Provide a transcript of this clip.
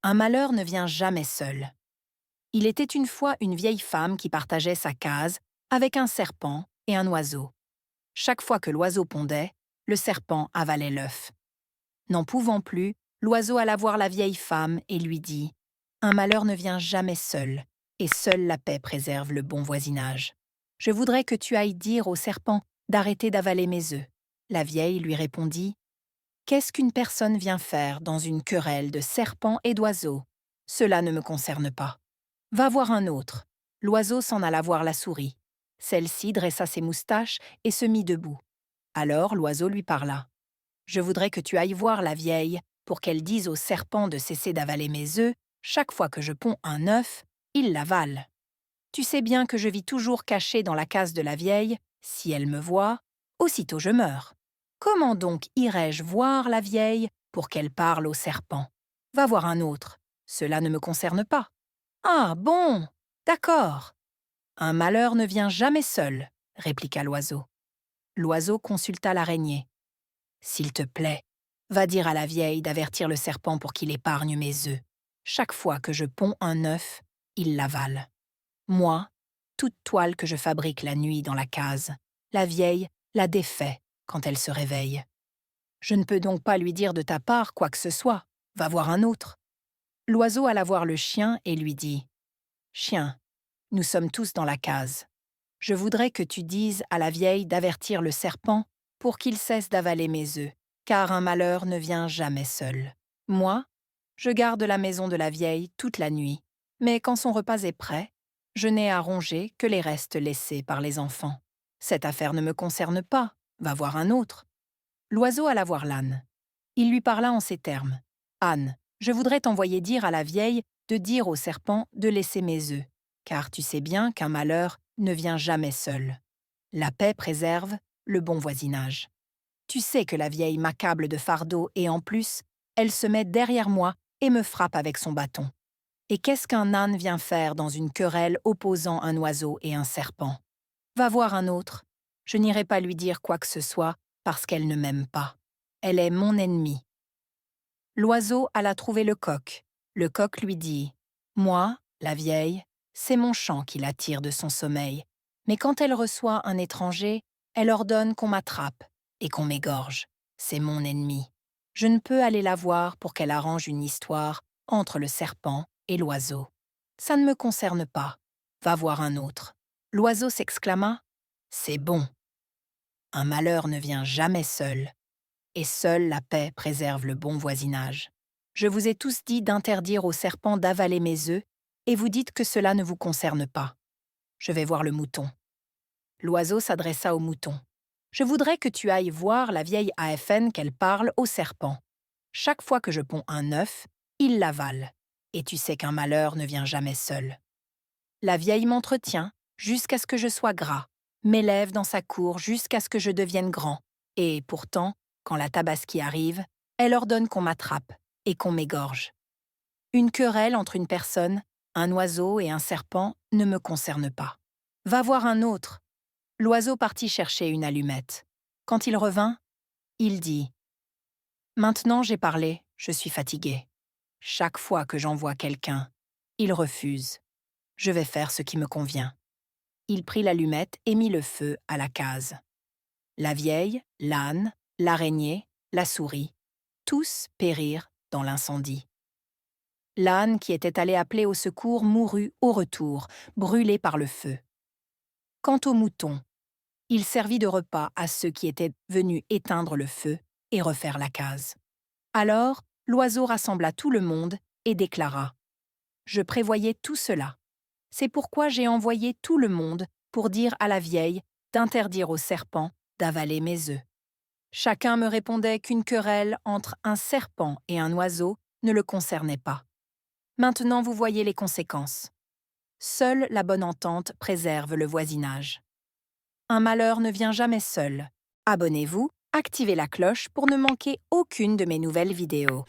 Un malheur ne vient jamais seul. Il était une fois une vieille femme qui partageait sa case avec un serpent et un oiseau. Chaque fois que l'oiseau pondait, le serpent avalait l'œuf. N'en pouvant plus, l'oiseau alla voir la vieille femme et lui dit « Un malheur ne vient jamais seul, et seule la paix préserve le bon voisinage. Je voudrais que tu ailles dire au serpent d'arrêter d'avaler mes œufs. » La vieille lui répondit « Qu'est-ce qu'une personne vient faire dans une querelle de serpents et d'oiseaux? Cela ne me concerne pas. Va voir un autre. » L'oiseau s'en alla voir la souris. Celle-ci dressa ses moustaches et se mit debout. Alors l'oiseau lui parla. « Je voudrais que tu ailles voir la vieille pour qu'elle dise au serpent de cesser d'avaler mes œufs. Chaque fois que je ponds un œuf, il l'avale. Tu sais bien que je vis toujours caché dans la case de la vieille. Si elle me voit, aussitôt je meurs. Comment donc irais-je voir la vieille pour qu'elle parle au serpent? Va voir un autre. Cela ne me concerne pas. » Ah bon, d'accord. Un malheur ne vient jamais seul, répliqua l'oiseau. L'oiseau consulta l'araignée. S'il te plaît, va dire à la vieille d'avertir le serpent pour qu'il épargne mes œufs. Chaque fois que je ponds un œuf, il l'avale. Moi, toute toile que je fabrique la nuit dans la case, la vieille la défait quand elle se réveille. Je ne peux donc pas lui dire de ta part quoi que ce soit. Va voir un autre. L'oiseau alla voir le chien et lui dit « Chien, nous sommes tous dans la case. Je voudrais que tu dises à la vieille d'avertir le serpent pour qu'il cesse d'avaler mes œufs, car un malheur ne vient jamais seul. Moi, je garde la maison de la vieille toute la nuit, mais quand son repas est prêt, je n'ai à ronger que les restes laissés par les enfants. Cette affaire ne me concerne pas, va voir un autre. » L'oiseau alla voir l'âne. Il lui parla en ces termes. « Âne, je voudrais t'envoyer dire à la vieille de dire au serpent de laisser mes œufs, car tu sais bien qu'un malheur ne vient jamais seul. La paix préserve le bon voisinage. Tu sais que la vieille m'accable de fardeau et en plus, elle se met derrière moi et me frappe avec son bâton. Et qu'est-ce qu'un âne vient faire dans une querelle opposant un oiseau et un serpent? Va voir un autre. Je n'irai pas lui dire quoi que ce soit parce qu'elle ne m'aime pas. Elle est mon ennemie. » L'oiseau alla trouver le coq. Le coq lui dit « Moi, la vieille, c'est mon chant qui l'attire de son sommeil. Mais quand elle reçoit un étranger, elle ordonne qu'on m'attrape et qu'on m'égorge. C'est mon ennemi. Je ne peux aller la voir pour qu'elle arrange une histoire entre le serpent et l'oiseau. Ça ne me concerne pas. Va voir un autre. » L'oiseau s'exclama « C'est bon. Un malheur ne vient jamais seul. Et seule la paix préserve le bon voisinage. Je vous ai tous dit d'interdire au serpent d'avaler mes œufs, et vous dites que cela ne vous concerne pas. Je vais voir le mouton. » L'oiseau s'adressa au mouton. « Je voudrais que tu ailles voir la vieille AFN qu'elle parle au serpent. Chaque fois que je ponds un œuf, il l'avale, et tu sais qu'un malheur ne vient jamais seul. La vieille m'entretient jusqu'à ce que je sois gras, m'élève dans sa cour jusqu'à ce que je devienne grand, et pourtant, quand la tabaski arrive, elle ordonne qu'on m'attrape et qu'on m'égorge. Une querelle entre une personne, un oiseau et un serpent ne me concerne pas. Va voir un autre. » L'oiseau partit chercher une allumette. Quand il revint, il dit « Maintenant j'ai parlé, je suis fatigué. Chaque fois que j'envoie quelqu'un, il refuse. Je vais faire ce qui me convient. » Il prit l'allumette et mit le feu à la case. La vieille, l'âne, l'araignée, la souris, tous périrent dans l'incendie. L'âne qui était allé appeler au secours mourut au retour, brûlé par le feu. Quant au mouton, il servit de repas à ceux qui étaient venus éteindre le feu et refaire la case. Alors, l'oiseau rassembla tout le monde et déclara « Je prévoyais tout cela. C'est pourquoi j'ai envoyé tout le monde pour dire à la vieille d'interdire au serpent d'avaler mes œufs. Chacun me répondait qu'une querelle entre un serpent et un oiseau ne le concernait pas. Maintenant vous voyez les conséquences. Seule la bonne entente préserve le voisinage. Un malheur ne vient jamais seul. Abonnez-vous, activez la cloche pour ne manquer aucune de mes nouvelles vidéos.